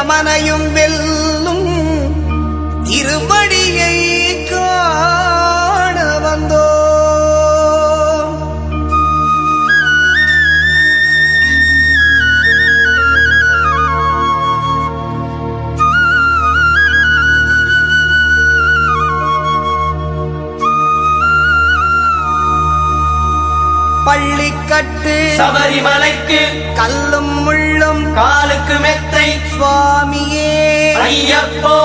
யமனையும் வெல்லும் திருவடியை காண வந்தோ. பள்ளிக்கட்டு சபரிமலைக்கு கல்லும் முள்ளும் காலுக்கு மெத்தை சுவாமியே ஐயப்போ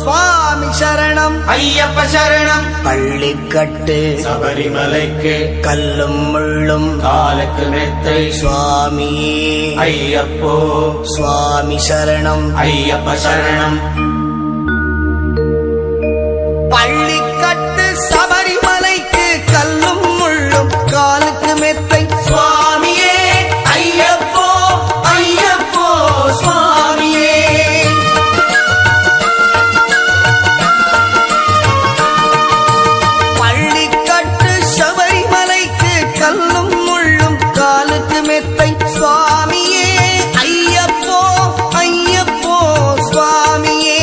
சுவாமி சரணம் ஐயப்ப சரணம். பள்ளிக்கட்டு சபரிமலைக்கு கல்லும் முள்ளும் காலுக்கு மெத்தை சுவாமியே ஐயப்போ சுவாமி சரணம் ஐயப்ப சரணம். பள்ளிக்கட்டு சபரிமலைக்கு கல்லும் முள்ளும் காலுக்கு மெத்தை சுவாமியே ஐயப்போ ஐயப்போ சுவாமியே. பள்ளிக்கட்டு சபரிமலைக்கு கல்லும் முள்ளும் காலுக்கு மெத்தை சுவாமியே ஐயப்போ ஐயப்போ சுவாமியே.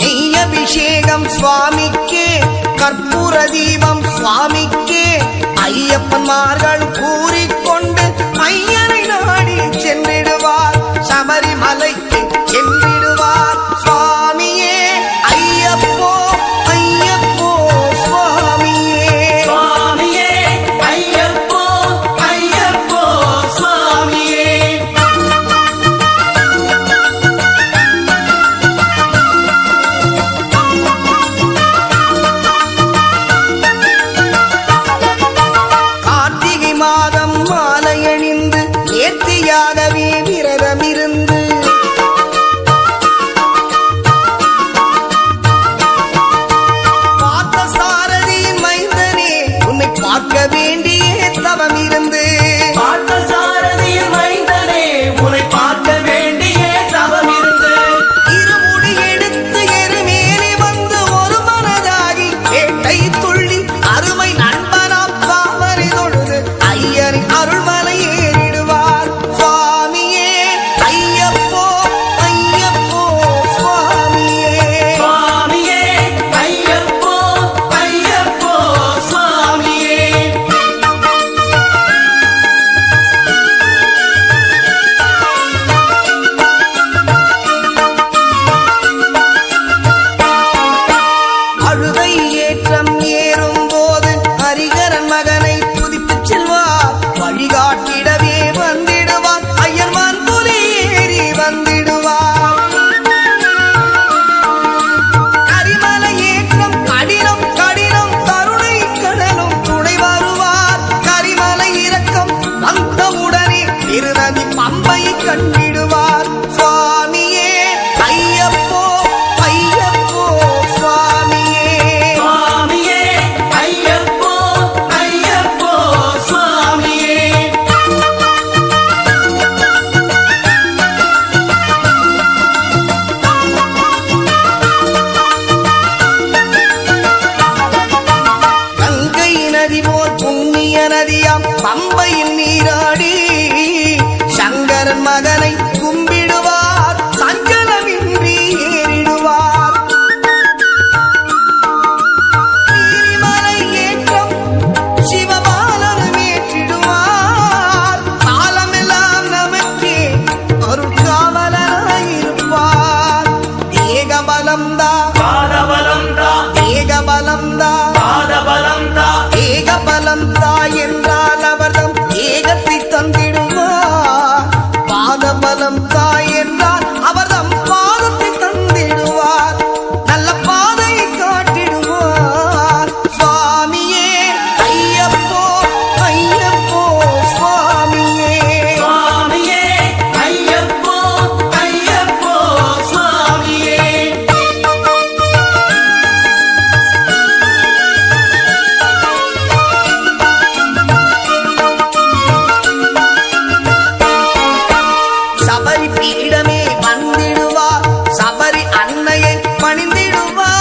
நெய் அபிஷேகம் சுவாமிக்கே கற்பூர தீபம் சுவாமிக்கே ஐயப்பன்மார்கள் கூறிக்கொண்டு ஐயனை நாடி சென்றிடுவார் சபரிமலைக்கு சென்றிடுவார் சுவாமியே ஐயப்போ ஐயப்போ சுவாமியே. சுவாமியே ஐயப்போ ஐயப்போ சுவாமியே. கார்த்திகை மாதம் மாலையணிந்து நேர்த்தியாகவே விரதமிருந்து பார்த்த சாரதியின் மைந்தனே உன்னை பார்க்க வேண்டிய தவம் இருந்து பார்த்த சாரதியின் மைந்தனே உன்னை பார்க்க வேண்டிய தவம் இருந்து இருமுடி எடுத்து எருமேலி வந்து ஒரு மனதாகி வேட்டை துள்ளி அருமை நண்பனாம் பாவரை தொழுது ஐயரின் அருள்மலை ஏறிடுவார் சுவாமியே ஐயப்போ ஐயப்போ சுவாமியே. சுவாமியே ஐயப்போ ஐயப்போ சுவாமியே. அழுதை ஏற்றம் ஏறும் போது ஹரிகரன் மகனை துதித்துச் செல்வார் வழிகாட்டிடவே வந்திடுவார் ஐயர்வான் புலி ஏறி வந்திடுவார். கரிமலை ஏற்றம் கடினம் கடினம் கருணை கடலும் துணை வருவார். கரிமலை இறக்கம் வந்தவுடனே திருநதி பம்பை கண்டிடுவார் சுவாமியே ஐயப்போ ஐயப்போ சுவாமியே. சுவாமியே ஐயப்போ ஐயப்போ சுவாமியே. கங்கை நதி போல் புண்ணிய நதியாம் பம்பையில் நீராடி சங்கரன் மகனை கும்பிடுவார் சஞ்சலமின்றி ஏறிடுவார். நீலிமலை ஏற்றம் சிவபாலனும் ஏற்றிடுவார். காலமெல்லாம் நமக்கே அருட்காவலராயிருப்பார். ஏகபலம்தா பாதபலம்தா ஏகபலம்தா பாதபலம்தா ஏகபலம்தா என்றால் அவர்தம் ஏகத்தை தந்திடுவார். பாதபலம் தாய் என்றால் அவர்தம் பாதத்தை தந்திடுவார். நல்ல பாதையை காட்டிடுவார் சுவாமியே ஐயப்போ ஐயப்போ சுவாமியே. சுவாமியே ஐயப்போ ஐயப்போ சுவாமியே. சபரி பீடமே வந்திடுவார் சபரி அன்னையை பணிந்திடுவார்.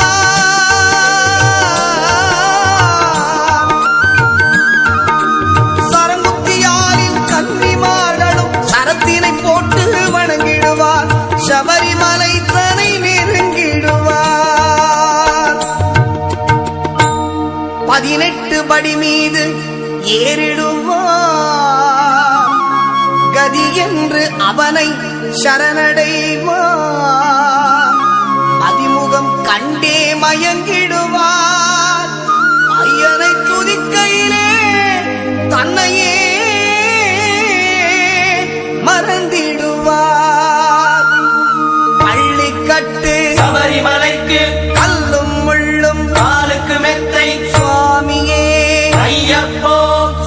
சரங்குத்தியாரின் கன்னிமார்களும் சரத்தினை போட்டு வணங்கிடுவார். சபரிமலை படி மீது ஏறிடுவார். கதி என்று அவனை சரணடைவார். அதிமுகம் கண்டே மயங்கிடுவார். ஐயனை துதிக்கையிலே தன்னையே மறந்திடுவார். பள்ளிக்கட்டு சபரிமலைக்கு கல்லும் முள்ளும் காலுக்கு மெத்தை சுவாமியே ஐயப்போ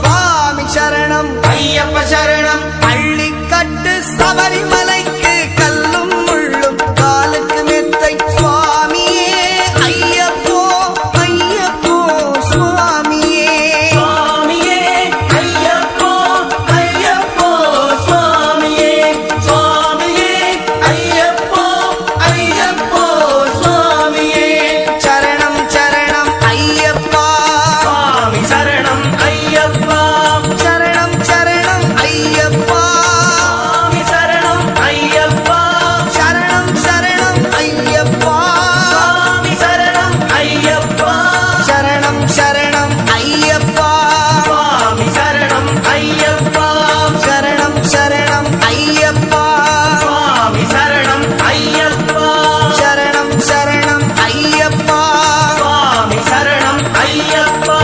சுவாமி சரணம். ஐயப்ப சரணம். பள்ளிக்கட்டு சபரிமலைக்கு கல்லும் முள்ளும் காலுக்கு மெத்தை சுவாமியே ஐயப்போ ஐயப்போ சுவாமியே. சுவாமியே ஐயப்போ ஐயப்போ சுவாமியே. சுவாமியே ஐயப்போ ஐயப்போ சுவாமியே. சரணம் சரணம் ஐயப்பா சுவாமி சரணம் ஐயப்பா. சரணம் சரணம் ஐயப்பா சுவாமி சரணம் ஐயப்பா. சரணம் சரணம் ஐயப்பா சுவாமி சரணம் ஐயப்பா. சரணம் சரணம் ஐயப்பா சுவாமி சரணம் ஐயப்பா. சரணம் சரணம் ஐயப்பா சுவாமி சரணம் ஐயப்பா. சரணம் சரணம் ஐயப்பா. சுவாமி சரணம் ஐயப்பா.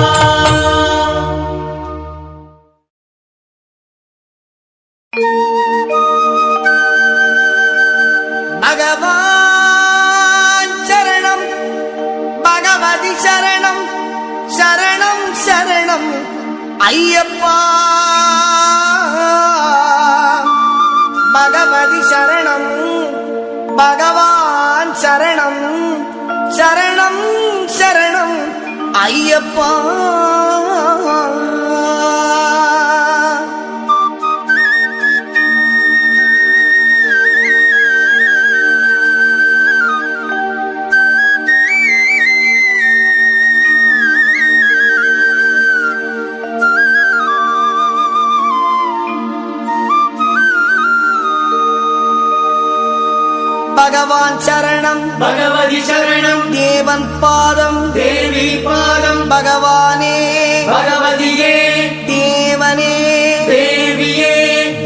பகவான் சரணம் பகவதி சரணம் சரணம் சரணம் ஐயப்பா. பகவதி சரணம் பகவான் சரணம் சரணம் சரணம் ஐயப்பா. பகவான் சரணம் பகவதி சரணம். தேவன் பாதம் தேவி பாதம். பகவானே பகவதியே தேவனே. தேவியே.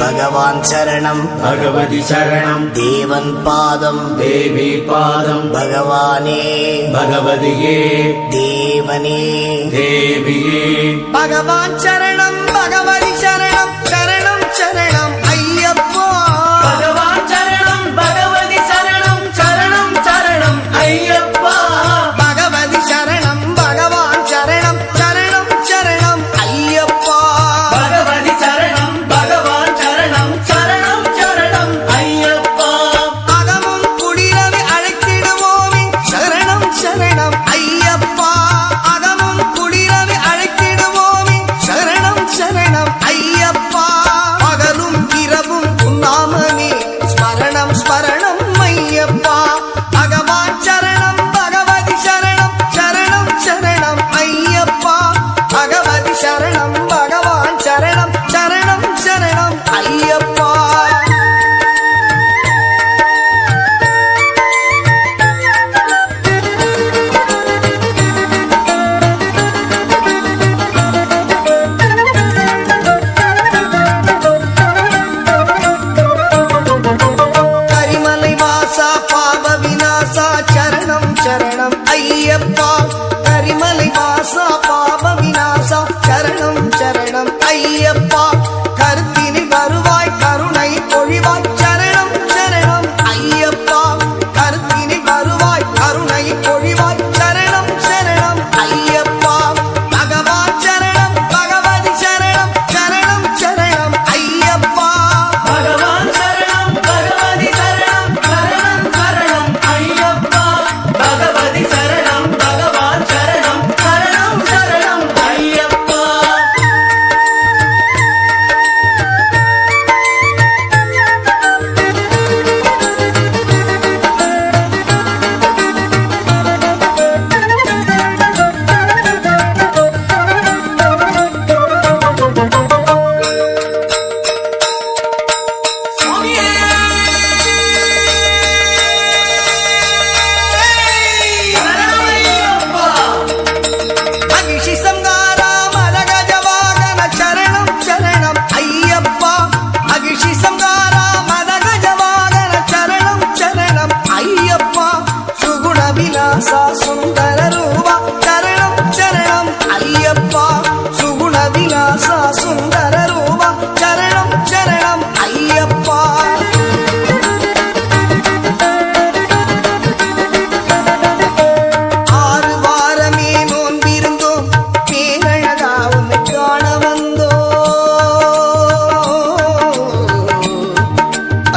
பகவான் சரணம் பகவதி சரணம். தேவன் பாதம் தேவி பாதம். பகவானே பகவதியே தேவனே. தேவியே. பகவான் சரணம் பகவதி சரணம் சரணம் சரணம் ஐயப்பா. பகவான் சரணம் பகவதி சரணம் சரணம் சரணம் ஐயப்பா. பகவதி சரணம் பகவான் சரணம் சரணம் சரணம் ஐயப்பா. பகவதி சரணம் பகவான் சரணம் சரணம் சரணம் ஐயப்பா. அகமும் குளிரவை அழைத்திடுவோமே சரணம் சரணம் ஐயப்பா. அகமும் குளிரவை அழைத்திடுவோமே சரணம்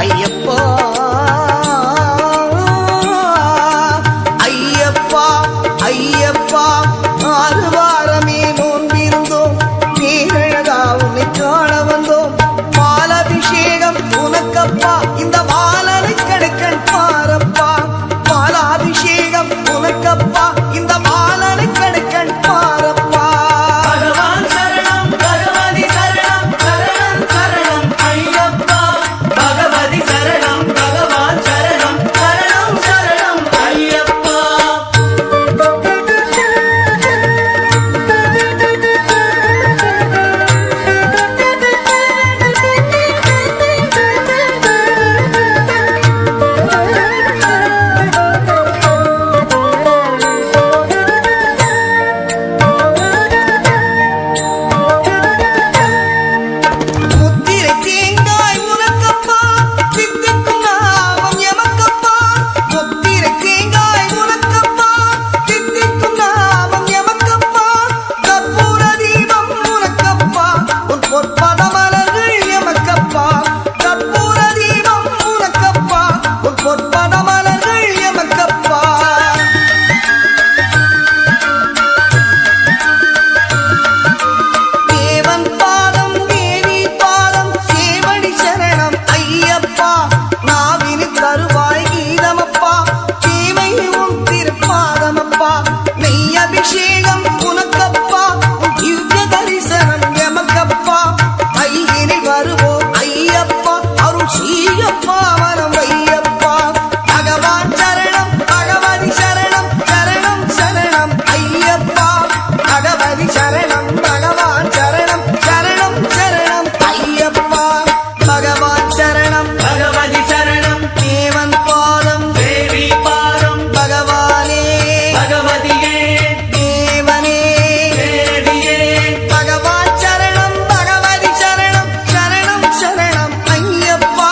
ஐயப்பா ஐயப்பா ஐயப்பா ஆறு வாரமே நோன்பிருந்தோம் பேரழகா உன்னை காண வந்தோம் பாலாபிஷேகம் உனக்கப்பா இந்த பாலனை கடுக்கன் பாரப்பா பாலாபிஷேகம் உனக்கப்பா இந்த பாலனை கடுக்கன் பாரப்பா பகவான் சரணம் பகவதி சரணம் சரணம் சரணம் ஐயப்பா பகவதி சரணம் பகவான் சரணம் சரணம் சரணம் ஐயப்பா முத்திரை தேங்காய் உனக்கப்பா தித்திக்கும் நாமம் எமக்கப்பா முத்திரை தேங்காய் உனக்கப்பா தித்திக்கும் நாமம் எமக்கப்பா கற்பூர தீபம் உனக்கப்பா உன் பொற்பத மலர்கள் எமக்கப்பா கற்பூர தீபம் உனக்கப்பா உன் பொற்பத மலர்கள் எமக்கப்பா தேவன் பாதம் தேவி பாதம் சேவடி சரணம் ஐயப்பா நாவினு தருவாய் கீதமப்பா தேவை உன் திருப்பாதமப்பா நெய் அபிஷேகம் உனக்கப்பா உன் திவ்ய தரிசனம் எமக்கப்பா ஐயினை வருவோம் ஐயப்பா அருள் சீயப்பா வரம் ஐயப்பா பகவான் சரணம் பகவதி சரணம் சரணம் சரணம் ஐயப்பா பகவதி சரணம் பகவான் சரணம் சரணம் சரணம் ஐயப்பா பகவான் சரணம் பகவதி சரணம் தேவன் பாதம் தேவி பாதம் பகவானே பகவதியே தேவனே தேவியே பகவான் சரணம் பகவதி சரணம் சரணம் சரணம் ஐயப்பா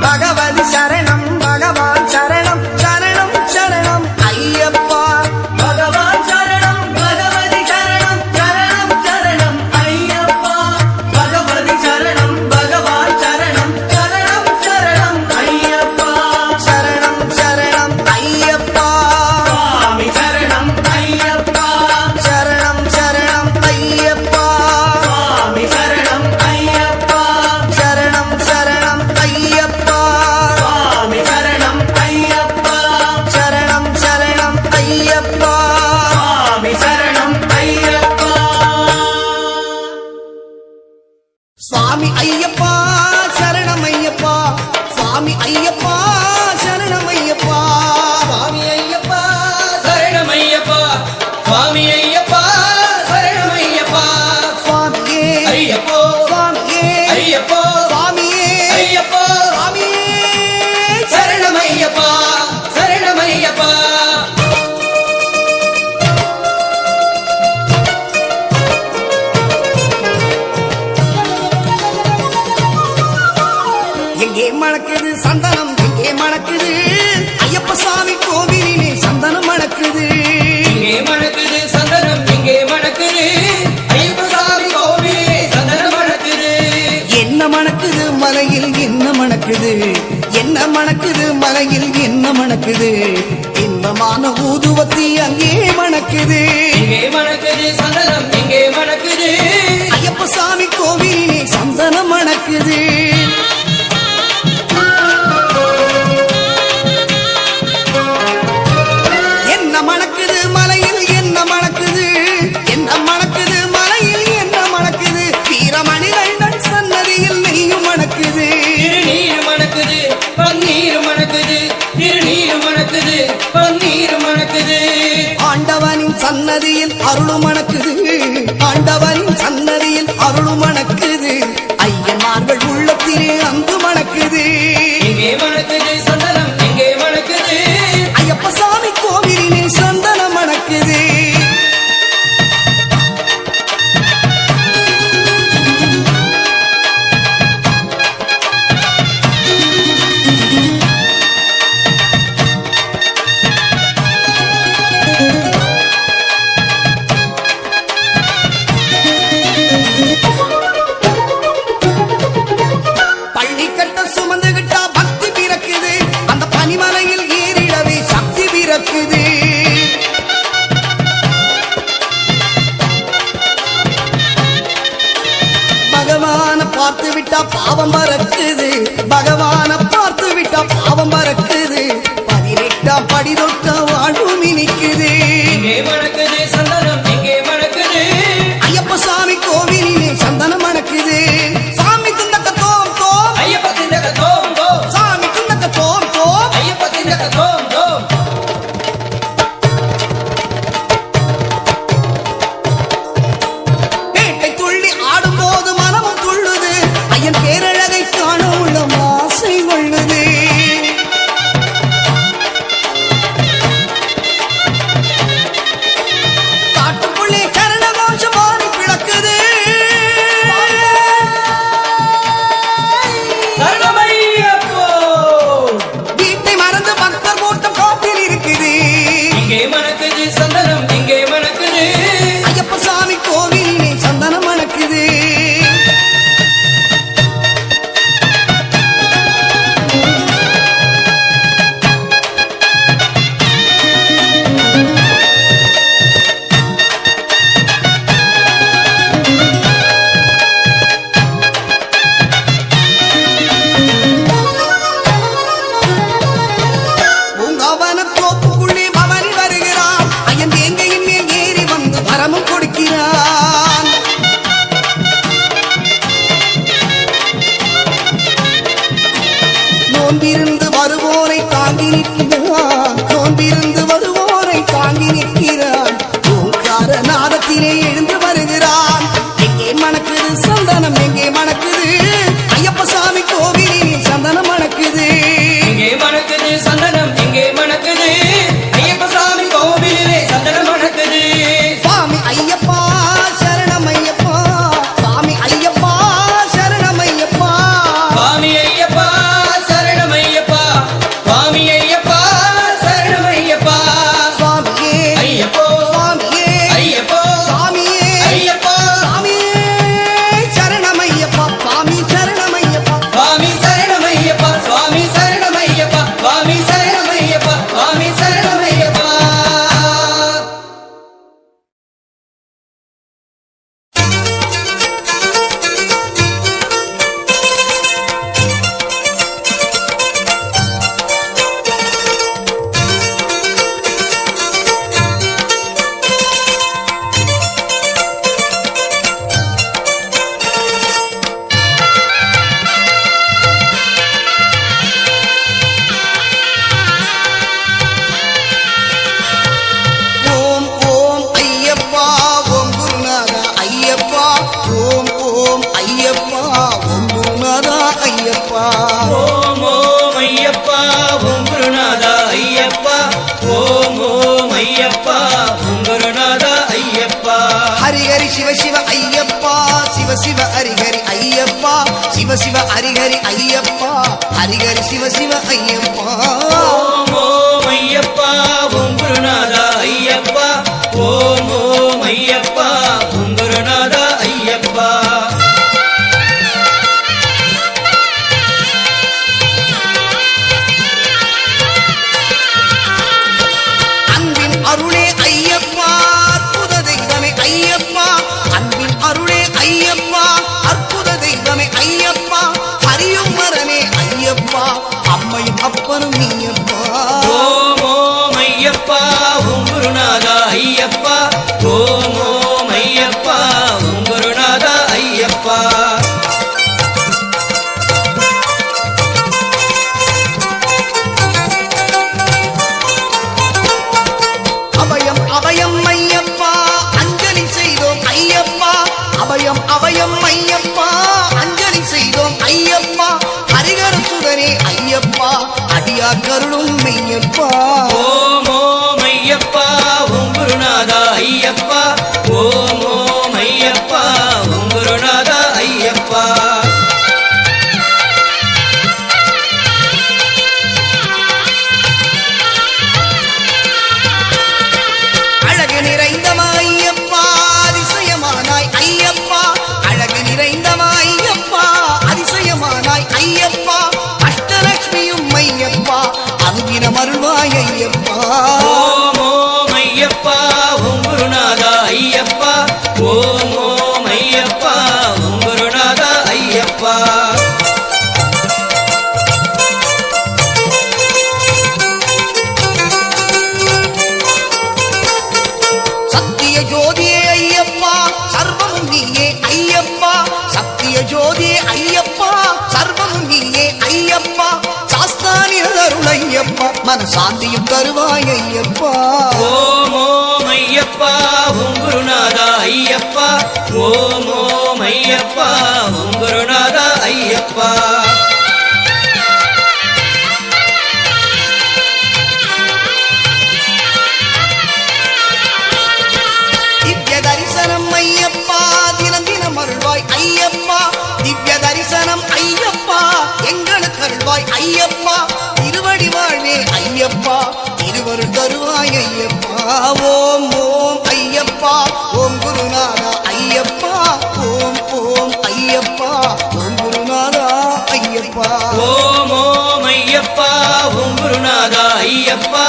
பகவதி சரணம் பகவான் சரணம் சரணம் சரணம் ஐயப்பா பகவான் சரணம் பகவதி சரணம் சரணம் சரணம் ஐயப்பா பகவதி சரணம் பகவான் சரணம் சரணம் சரணம் ஐயப்பா சரணம் சரணம் ஐயப்பா சுவாமி சரணம் ஐயப்பா சரணம் சரணம் ஐயப்பா சுவாமி சரணம் ஐயப்பா சரணம் சரணம் ஐயப்பா சுவாமி சரணம் ஐயப்பா சரணம் சரணம் ஐயப்பா சுவாமி சரணம் ஐயப்பா சுவாமி ஐயப்பா சரணம் ஐயப்பா சுவாமி ஐயப்பா சரணம் ஐயப்பா சுவாமி ஐயப்பா சரணமையப்பா சுவாமி ஐயப்பா சரணமையப்பா சுவாமியே ஐயப்போ சுவாமியே ஐயப்போ சுவாமியே ஐயப்போ சுவாமியே சரணமையப்பா சரணமையப்பா எங்கே மணக்குது சந்தனம் எங்கே மணக்குது ஐயப்ப சாமி கோவிலிலே சந்தனம் மணக்குது இங்கே மணக்குது சந்தனம் இங்கே மணக்குது ஐயப்ப சாமி கோவிலே சந்தனம் மணக்குது என்ன மணக்குது மலையில் என்ன மணக்குது என்ன மணக்குது மலையில் என்ன மணக்குது இன்பமான ஊதுவத்தி அங்கே மணக்குது இங்கே மணக்குது சந்தனம் இங்கே மணக்குது ஐயப்ப சாமி கோவிலிலே சந்தனம் மணக்குது என்ன மணக்குது மலையில் என்ன மணக்குது என்ன மணக்குது மலையில் என்ன மணக்குது வீரமணிகண்டன் சன்னதியில் நெய்யும் மணக்குது திருநீர் மணக்குது பன்னீர் மணக்குது திருநீர் மணக்குது பன்னீர் மணக்குது ஆண்டவனின் சன்னதியில் அருளும் மணக்குது ஆண்டவனின் சன்னதியில் அருளும் மணக்குது ஐயன்மார்கள் உள்ளத்திலே அன்பு மணக்குது இங்கே மணக்குது சந்தனம் இங்கே மணக்குது ஐயப்ப சாமி கோவிலிலே சந்தனம் மணக்குது பகவான பார்த்து விட்டா பாவம் பறக்குது 18ஆம் படி தொட்ட வாழ்வும் இனிக்குது இங்கே மணக்குது சந்தனம் இங்கே மணக்குது ஐயப்ப சாமி கோவிலிலே சந்தனம் மணக்குது சாமி துண்டக்க தோம் தோம் ஐயப்ப திண்டக தோம் தோம் சாமி துண்டக்க தோம் தோம் ஐயப்ப திண்டக தோம் தோம் பேட்டை துள்ளி ஆடும்போது மனமும் துள்ளுது ஐயன் பேரழகை காண உள்ள ஆசை கொள்ளுது காட்டுக்குள்ளே கரண கோஷம் மாறி பிளக்குது சரணமையப்போ வீட்டை மறந்து பக்தர் கூட்டம் கோப்பில் இருக்குது இங்கே மணக்குது சந்தனம் இங்கே மணக்குது ஐயப்ப சாமி கோவிலிலே சந்தனம் மணக்குது பூங்காவன தோப்புக்குள்ளே பவனி வருகிறான் ஐயன் எங்கையின் மேல் ஏறி வந்து வரமும் கொடுக்கிறான் நோன்பிருந்து வருவோரை தாங்கி நிற்கிறான் நோன்பிருந்து வருவோரை தாங்கி நிற்கிறான் ஓங்கார நாதத்திலே எழுந்து வருகிறான் எங்கே மணக்குது சந்தனம் எங்கே மணக்குது ஐயப்ப சாமி கோவிலிலே சந்தனம் மணக்குது இங்கே மணக்குது சந்தனம் இங்கே மணக்குது ஐயப்ப சாமி கோவிலிலே சந்தனம் மணக்குது சுவாமி ஐயப்பா சரணம் ஐயப்பா சுவாமி ஐயப்பா சரணம் ஐயப்பா சுவாமி ஐயப்பா சரணமையப்பா சுவாமி ஐயப்பா சரணமையப்பா சுவாமியே ஐயப்போ சுவாமியே ஐயப்போ சுவாமியே ஐயப்பா சுவாமியே சரணம் ஐயப்பா சுவாமி சரணம் ஐயப்பா சுவாமி சரணமையப்பா சுவாமி சரணமையப்பா சுவாமி சரணமையப்பா சுவாமி சரணமையப்பா ஓம் ஓம் ஐயப்பா ஓம் குருநாதா ஐயப்பா ஓம் ஓம் ஐயப்பா ஓம் குருநாதா ஐயப்பா ஓம் ஓம் ஐயப்பா ஓம் குருநாதா ஐயப்பா ஓம் ஓம் ஐயப்பா ஓம் குருநாதா ஐயப்பா ஹரிஹரி சிவ சிவ ஐயப்பா சிவ சிவ ஹரிஹரி ஐயப்பா சிவ சிவ ஹரிஹரி ஐயப்பா ஹரிஹரி சிவ சிவ ஐயப்பா ஓம் ஓம் ஐயப்பா ஓம் குருநாதா ஐயப்பா ஓம் ஓம் ஐயப்பா ஓம் குருநாதா ஐயப்பா அன்பின் அருளே ஐயப்பா அற்புத தெய்வமே ஐயப்பா அன்பின் அருளே ஐயப்பா அற்புத தெய்வமே ஐயப்பா ஹரியும் மரமே ஐயப்பா அம்மையும் அப்பனும் நீயப்பா ஓம் ஓம் ஐயப்பா ஓம் குருநாதா ஐயப்பா ஓம் ஓம் ஐயப்பா ஓம் குருநாதா ஐயப்பா அபயம் அபயம் ஐயப்பா அஞ்சலி செய்தோம் ஐயப்பா அபயம் அபயம் ஐயப்பா அஞ்சலி செய்தோம் ஐயப்பா ஹரிகர சுதனே ஐயப்பா அடியா கருளும் மெய்யப்பா ஓம் ஓம் ஐயப்பா ஓம் குருநாதா ஐயப்பா ஓம் ஓம் ஐயப்பா ஓம் குருநாதா ஐயப்பா அழகு நிறைந்தமா ஐயப்பா அதிசயமானாய் ஐயப்பா அழகு நிறைந்தமா ஐயப்பா அதிசயமானாய் ஐயப்பா அஷ்டலட்சுமியும் ஐயப்பா அனுதினம் அருள்வாய் ஐயப்பா ஓம் ஓம் ஐயப்பா ஓம் குருநாதா ஐயப்பா ஓம் ஓம் ஐயப்பா ஓம் குருநாதா ஐயப்பா ஐயப்பா மன சாந்தியும் தருவாய் ஐயப்பா ஓம் ஓம் ஐயப்பா ஓம் குருநாதா ஐயப்பா ஓம் ஓம் ஐயப்பா ஓம் குருநாதா ஐயப்பா திவ்ய தரிசனம் ஐயப்பா தினம் தினம் அருள்வாய் ஐயப்பா திவ்ய தரிசனம் ஐயப்பா எங்களுக்கு அருள்வாய் ஐயப்பா திருவடி வாழ்வே ஐயப்பா திருவருள் தருவாய் ஐயப்பா ஓம் ஓம் ஐயப்பா ஓம் குருநாதா ஐயப்பா ஓம் ஓம் ஐயப்பா ஓம் குருநாதா ஐயப்பா ஓம் ஓம் ஐயப்பா ஓம் குருநாதா ஐயப்பா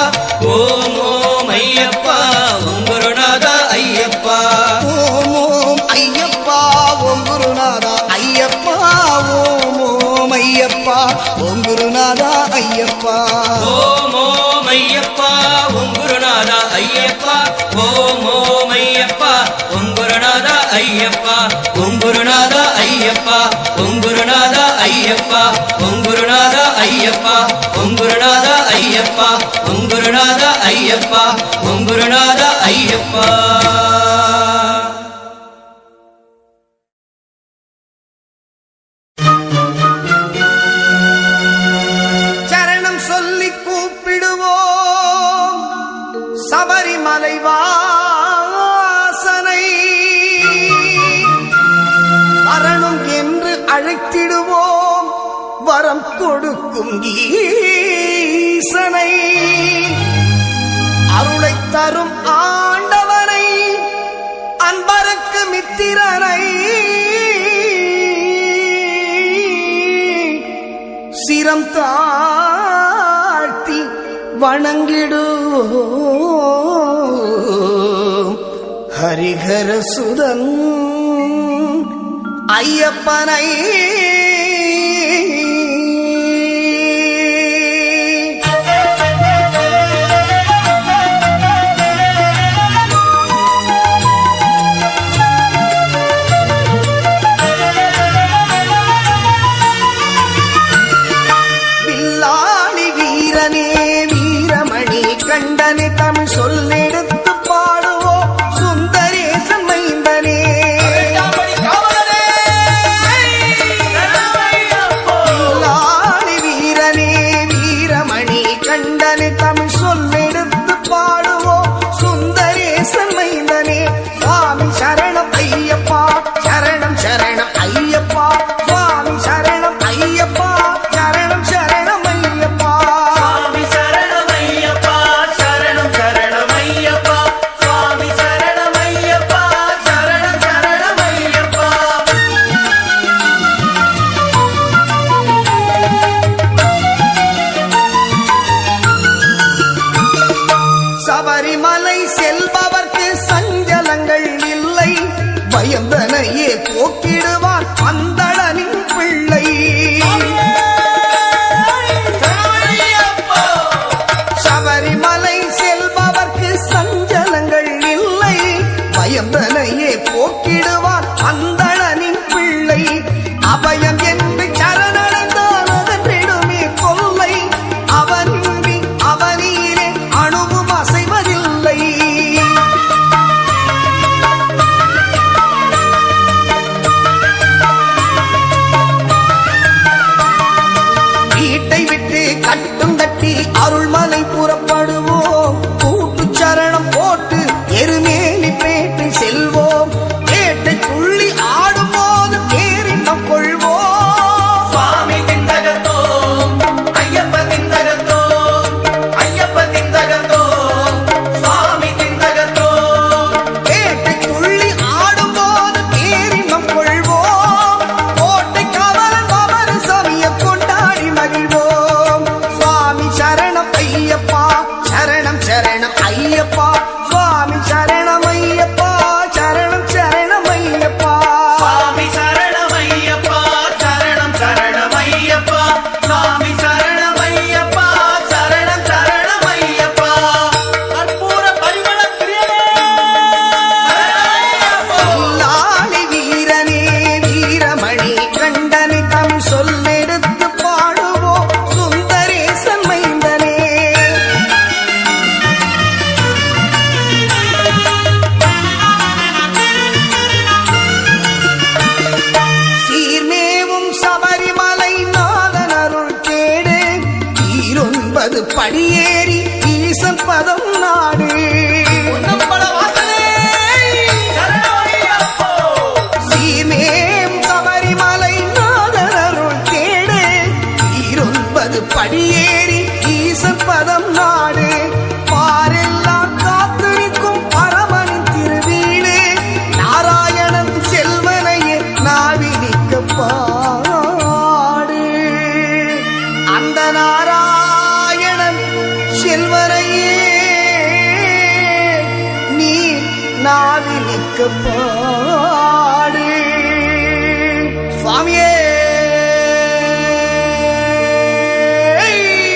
ஓம் ஓம் ஐயப்பா ஓம் குருநாதா ஐயப்பா ஓம் ஓம் ஐயப்பா ஓம் குருநாதா ஐயப்பா ஓம் ஓம் ஐயப்பா ஓம் குருநாதா ஐயப்பா ஓம் ஓம் ஐயப்பா ஓம் குருநாதா ஐயப்பா ஓம் ஓம் ஐயப்பா ஓம் குருநாதா ஐயப்பா ஓம் குருநாதா ஐயப்பா ஓம் குருநாதா ஐயப்பா ஓம் குருநாதா ஐயப்பா ஓம் குருநாதா ஐயப்பா ஓம் குருநாதா ஐயப்பா ஓம் குருநாதா ஐயப்பா சரணம் சொல்லி கூப்பிடுவோம் சபரிமலை வாசனை வரணும் என்று அழைத்திடுவோம் வரம் கொடுக்கும் ஈசனை அருளை தரும் ஆண்டவனை அன்பருக்கு மித்திரனை சிரம் தாழ்த்தி வணங்கிடுவோம் ஹரிஹர சுதன் ஐயப்பனை வில்லாளி வீரனே வீரமணி கண்டனே தமிழ் சொல்லெடுத்து பாடுவோம் சுந்தரேசன் மைந்தனே வில்லாளி வீரனே வீரமணி கண்டனே தமிழ் சொல்லெடுத்து பாடுவோம் சுந்தரேசன் மைந்தனே சுவாமி சரணம் ஐயப்பா சரணம் சரணம் ஐயப்பா சுவாமி சரணம் ஐயப்பா சரணம் சரணம் ஐயப்பா சுவாமி சரணமையப்பா சரணம் சரணமையப்பா சுவாமி சரணமையப்பா சரணம் சரணமையப்பா சபரிமலை செல்பவர்க்கு சஞ்சலங்கள் இல்லை பயந்தனையே போக்கிடுவான் அந்தளனின் பிள்ளை சபரிமலை செல்பவர்க்கு சஞ்சலங்கள் இல்லை பயந்தனையே போக்கிடுவான் அந்தளனின் பிள்ளை அபயம் என்று சரணடைந்தான் அதன்றிடுமே கொல்லை அவனின்றி அவனியிலே அணுவும் அசைவதில்லை வீட்டை விட்டு கட்டும் தட்டி அருள்மலை புறப்படுவோம் கூட்டு சரணம் போட்டு எருமேலி பேட்டை செல்வோம் பேட்டை துள்ளி ஆடும் போது பேரின்பம் கொள்வோம் சுவாமி திந்தகத்தோம் ஐயப்ப திந்தகத்தோம் ஐயப்ப திந்தகத்தோம் சுவாமி திந்தகத்தோம் பேட்டை துள்ளி ஆடும் போது பேரின்பம் கொள்வோம் கோட்டை கவலன் பவர சமய கொண்டாடி மகிழ்வோம் சுவாமி சரணம் ஐயப்பா ஈரொன்பது படியேறி ஈசன் பதம் நாடு பொன்னம்பல வாசலே சரணம் ஐயப்போ சீமேம் சபரிமலை நாதனருள் தேடு ஈரொன்பது படியேறி ஈசன் பதம் நாடு பாரெல்லாம் காத்து நிற்கும் பரமனின் திருவீடு நாராயணன் செல்வனையே நாவி நிற்க பாடு அந்த நாராயணன் செல்வனையே நீ நாவி நிற்க பாடு சுவாமியே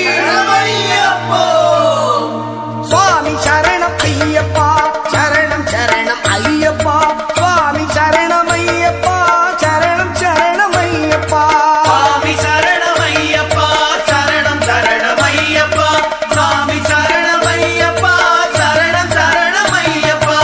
சரணம் ஐயப்போ சுவாமி சரணம் ஐயப்பா சரணம் சரணம் ஐயப்பா சுவாமி சரணம் ஐயப்பா சரணம் சரணம் ஐயப்பா சுவாமி சரணம் ஐயப்பா சரணம் சரணம் ஐயப்பா சுவாமி சரணம் ஐயப்பா சரணம் சரணம் ஐயப்பா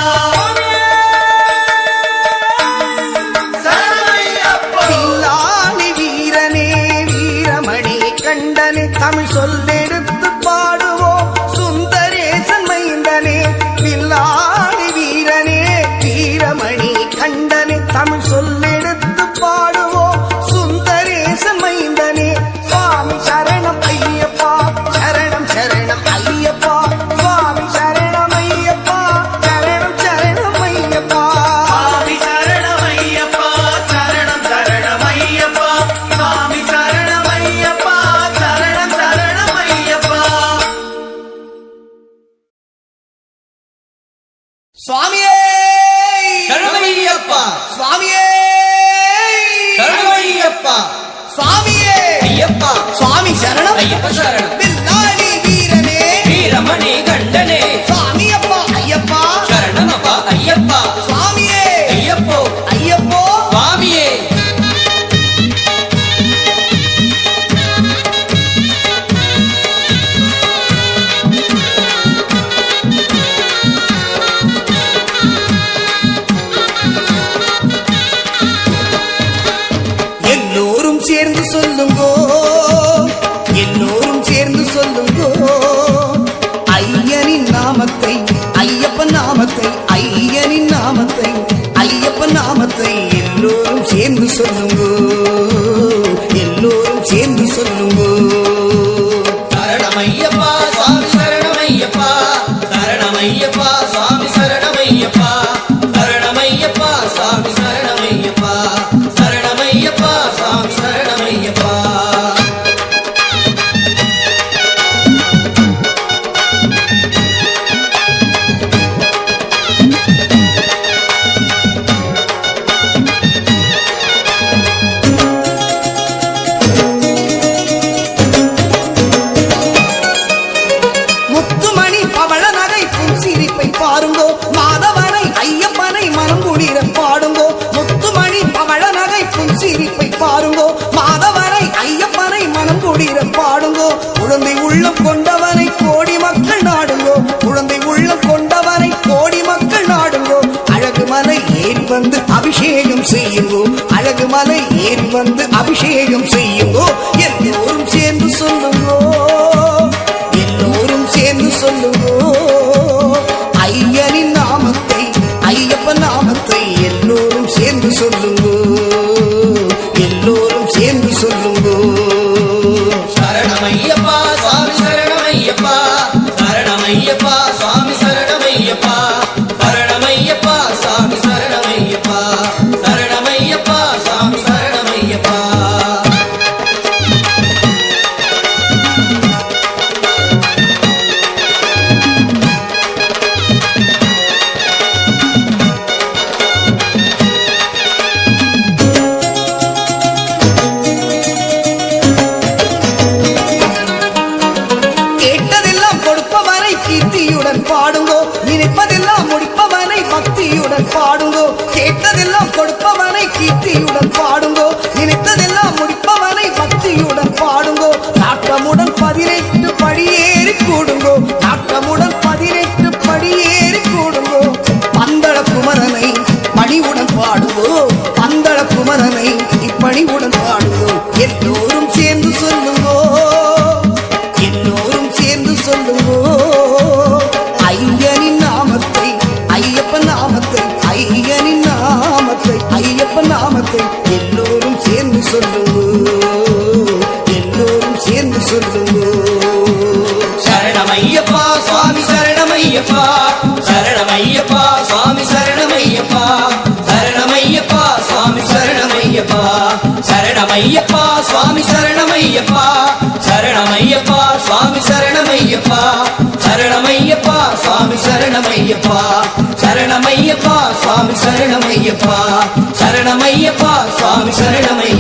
சரணம் ஐயப்போ தில்லாலி வீரனே வீரமணி கண்டனே தமிழ் சொல்லெடுத்து பாடுவோம் சுந்தரேசன் மைந்தனே தில்லாலி வீரனே வீரமணி கண்டனே தமிழ் சொல்லெடுத்து பாடுவோம் சுந்தரேசன் மைந்தனே சுவாமி சரணம் ஐயப்பா சரணம் சரணம் ஐயப்பா சுவாமி சரணம் ஐயப்பா சரணம் சரணம் ஐயப்பா சுவாமி சரணம் ஐயப்பா சரணம் சரணம் ஐயப்பா சுவாமி சரணம் ஐயப்பா சரணம் சரணம் ஐயப்பா சுவாமியே சரணமையப்பா சுவாமியே சரணமையப்பா சுவாமியே ஐயப்பா சுவாமி சரணம் ஐயப்ப சரணம் பில்லாளி வீரனே வீரமணி கண்டனே சுவாமி அப்பா ஐயப்பா சரணமப்பா ஐயப்பா சுவாமியே ஐயப்போ ஐயப்போ சுவாமியே எல்லோரும் சேர்ந்து சொல்லுங்கோ எல்லோரும் சேர்ந்து சொல்லுங்கோ ஐயனின் நாமத்தை ஐயப்பன் நாமத்தை ஐயனின் நாமத்தை ஐயப்பன் நாமத்தை எல்லோரும் சேர்ந்து சொல்லுங்கோ எல்லோரும் சேர்ந்து சொல்லுங்கோ சரணமையப்பா சுவாமி சரணமையப்பா சரணமையப்பா சுவாமி சரணமையப்பா சரணமையப்பா சுவாமி சரணமையப்பா சரணமையப்பா சுவாமி சரணமையப்பா முத்துமணி பவள நகை சிரிப்பை பாருங்கோ மாதவனை ஐயப்பனை மனம் குளிர பாடுங்கோ முத்துமணி பவள நகை சிரிப்பை பாருங்கோ மாதவனை ஐயப்பனை மனம் குளிர பாடுங்கோ குழந்தை உள்ளம் கொண்டவனை கோடி மக்கள் நாடுங்கோ குழந்தை உள்ளம் கொண்டவனை கோடி மக்கள் நாடுங்கோ அழகு மலை ஏறி வந்து அபிஷேகம் செய்யுங்கோ அழகு மலை ஏறி வந்து அபிஷேகம் செய்யுங்கோ எல்லோரும் சேர்ந்து சொல்லுங்கோ எல்லோரும் சேர்ந்து சொல்லுங்கோ ஐயனின் நாமத்தை ஐயப்பன் நாமத்தை எல்லோரும் சேர்ந்து சொல்லுங்கோ எல்லோரும் சேர்ந்து சொல்லுங்கோ சரணமையப்பா சுவாமி சரணமையப்பா சரணமையப்பா சுவாமி சரணமையப்பா சரணமையப்பா சுவாமி சரணமையப்பா சரணமையப்பா சுவாமி சரணமையப்பா கேட்டதெல்லாம் கொடுப்பவனை கீர்த்தியுடன் பாடுங்கோ நினைப்பதெல்லாம் முடிப்பவனை பக்தியுடன் பாடுங்கோ கேட்டதெல்லாம் கொடுப்பவனை கீர்த்தியுடன் பாடுங்கோ நினைத்ததெல்லாம் முடிப்பவனை பக்தியுடன் பாடுங்கோ நாட்டமுடன் 18 படியேறி கூடுங்கோ நாட்டமுடன் 18 படியேறி கூடுங்கோ பந்தள குமரனை பணிவுடன் பாடுங்கோ பந்தள குமரனை இப்பணிவுடன் பாடுங்கோ எல்லோரும் சேர்ந்து சொல்லுங்கோ சரணமையப்பா சுவாமி சரணமையப்பா சரணமையப்பா சுவாமி சரணமையப்பா சரணமையப்பா சுவாமி சரணமையப்பா சரணமையப்பா சுவாமி சரணமையப்பா சரணமையப்பா சுவாமி சரணமையப்பா சரணமையப்பா சுவாமி சரணமையப்பா சரணமையப்பா சுவாமி சரணமையப்பா சரணமையப்பா சுவாமி சரணமையப்பா